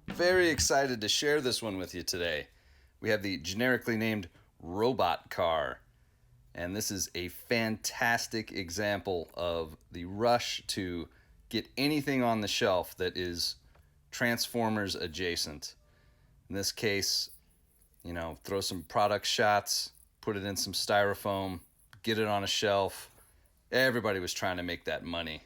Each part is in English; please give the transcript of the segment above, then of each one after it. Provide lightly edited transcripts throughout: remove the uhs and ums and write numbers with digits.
Very excited to share this one with you today. We have the generically named robot car. And this is a fantastic example of the rush to get anything on the shelf that is Transformers adjacent. In this case, throw some product shots, put it in some styrofoam, get it on a shelf. Everybody was trying to make that money.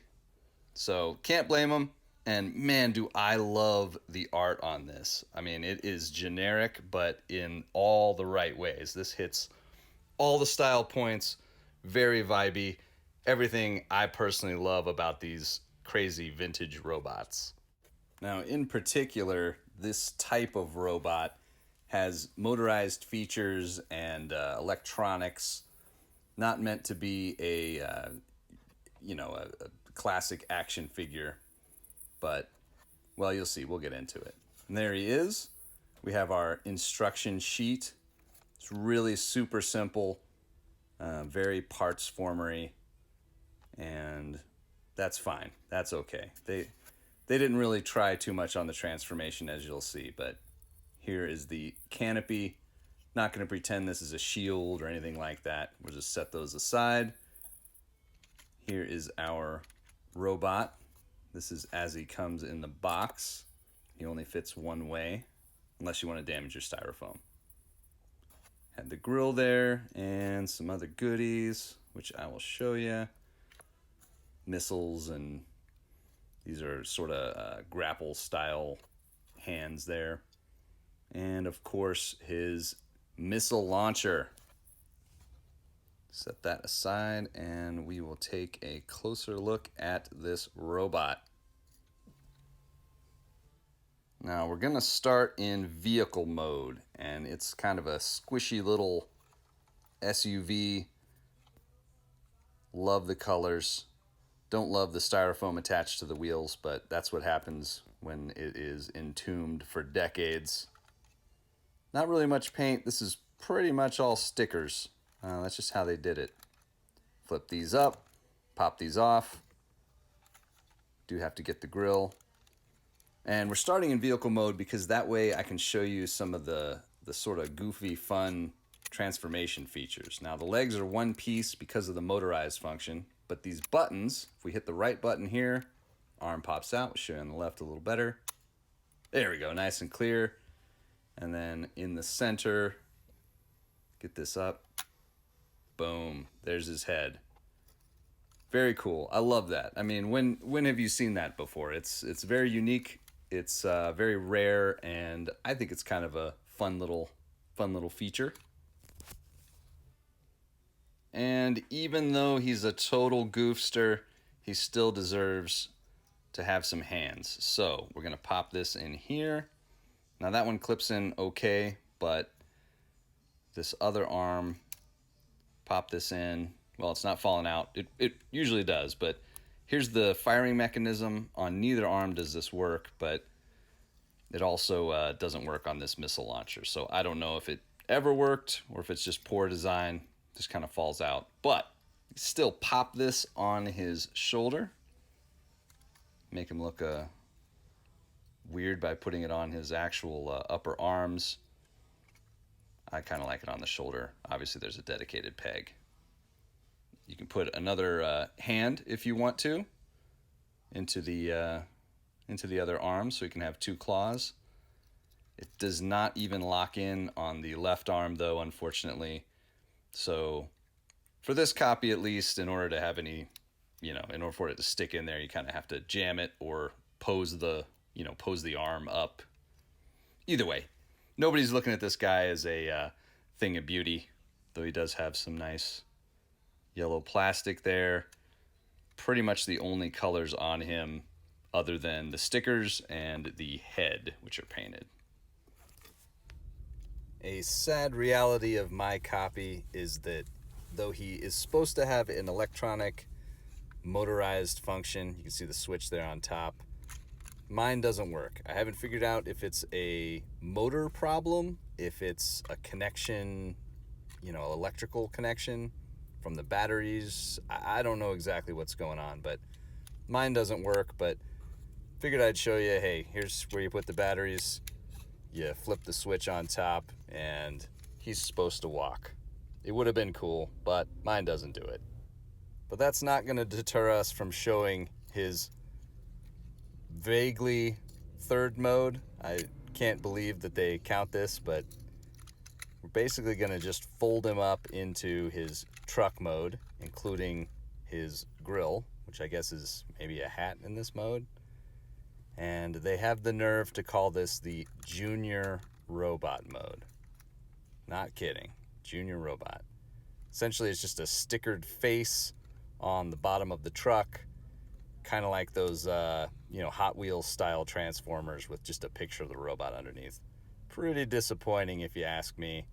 So can't blame them. And man, do I love the art on this. I mean, it is generic, but in all the right ways. This hits all the style points, very vibey. Everything I personally love about these crazy vintage robots. Now, in particular, this type of robot has motorized features and electronics, not meant to be a classic action figure. But, well, you'll see. We'll get into it. And there he is. We have our instruction sheet. It's really super simple, very parts formery, and that's fine. That's okay. They didn't really try too much on the transformation, as you'll see, but here is the canopy. Not going to pretend this is a shield or anything like that. We'll just set those aside. Here is our robot. This is as he comes in the box. He only fits one way, unless you want to damage your styrofoam. Had the grill there and some other goodies, which I will show you. Missiles, and these are sort of grapple style hands there. And of course, his missile launcher. Set that aside and we will take a closer look at this robot. Now we're going to start in vehicle mode, and it's kind of a squishy little SUV. Love the colors. Don't love the styrofoam attached to the wheels, but that's what happens when it is entombed for decades. Not really much paint. This is pretty much all stickers. That's just how they did it. Flip these up, pop these off. Do have to get the grill. And we're starting in vehicle mode because that way I can show you some of the sort of goofy, fun transformation features. Now the legs are one piece because of the motorized function, but these buttons, if we hit the right button here, arm pops out. We'll show you on the left a little better. There we go, nice and clear. And then in the center, get this up. Boom, there's his head. Very cool. I love that. I mean, when have you seen that before? It's very unique. It's very rare, and I think it's kind of a fun little feature. And even though he's a total goofster, he still deserves to have some hands. So we're gonna pop this in here. Now that one clips in okay, but this other arm, pop this in. Well, it's not falling out. It usually does, but here's the firing mechanism. On neither arm does this work, but it also doesn't work on this missile launcher. So I don't know if it ever worked or if it's just poor design. Just kind of falls out. But still pop this on his shoulder. Make him look weird by putting it on his actual upper arms. I kind of like it on the shoulder. Obviously, there's a dedicated peg. You can put another hand if you want to into the other arm, so you can have two claws. It does not even lock in on the left arm, though, unfortunately. So for this copy, at least, in order to have any, in order for it to stick in there, you kind of have to jam it or pose the arm up. Either way, nobody's looking at this guy as a thing of beauty, though he does have some nice yellow plastic there. Pretty much the only colors on him other than the stickers and the head, which are painted. A sad reality of my copy is that though he is supposed to have an electronic motorized function, you can see the switch there on top, mine doesn't work. I haven't figured out if it's a motor problem, if it's a connection, electrical connection from the batteries. I don't know exactly what's going on, but mine doesn't work. But figured I'd show you, hey, here's where you put the batteries. You flip the switch on top, and he's supposed to walk. It would have been cool, but mine doesn't do it. But that's not going to deter us from showing his vaguely third mode. I can't believe that they count this, but we're basically going to just fold him up into his truck mode, including his grill, which I guess is maybe a hat in this mode. And they have the nerve to call this the Junior Robot mode. Not kidding. Junior Robot. Essentially, it's just a stickered face on the bottom of the truck, kind of like those, Hot Wheels style Transformers with just a picture of the robot underneath. Pretty disappointing if you ask me.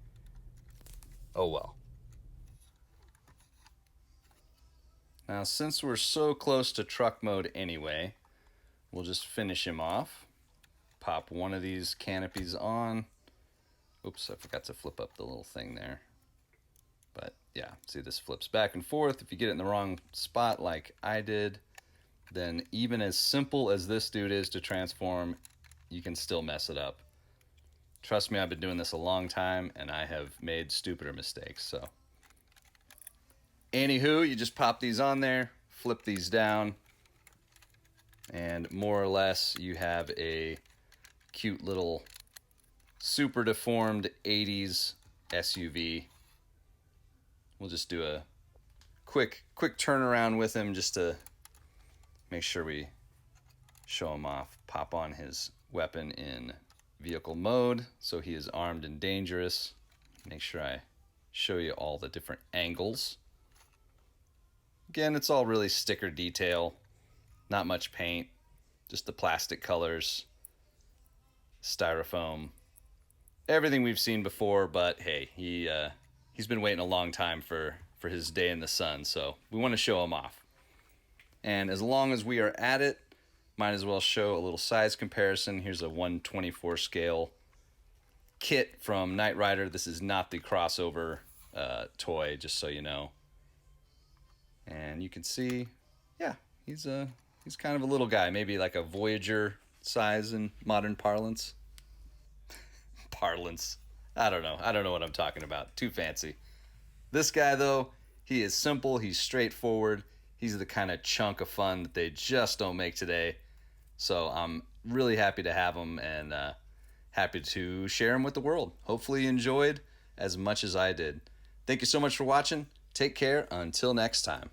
Oh well. Now, since we're so close to truck mode anyway, we'll just finish him off. Pop one of these canopies on. Oops, I forgot to flip up the little thing there. But yeah, see, this flips back and forth. If you get it in the wrong spot like I did, then even as simple as this dude is to transform, you can still mess it up. Trust me, I've been doing this a long time, and I have made stupider mistakes. So, anywho, you just pop these on there, flip these down, and more or less you have a cute little super deformed 80s SUV. We'll just do a quick turnaround with him just to make sure we show him off. Pop on his weapon in vehicle mode so he is armed and dangerous. Make sure I show you all the different angles. Again, it's all really sticker detail, not much paint, just the plastic colors, styrofoam, everything we've seen before. But hey, he's been waiting a long time for his day in the sun, so we want to show him off. And as long as we are at it, might as well show a little size comparison. Here's a 1/24 scale kit from Knight Rider. This is not the crossover toy, just so you know. And you can see, yeah, he's kind of a little guy, maybe like a Voyager size in modern parlance. Parlance. I don't know what I'm talking about. Too fancy. This guy, though, he is simple. He's straightforward. He's the kind of chunk of fun that they just don't make today. So I'm really happy to have him and happy to share him with the world. Hopefully you enjoyed as much as I did. Thank you so much for watching. Take care. Until next time.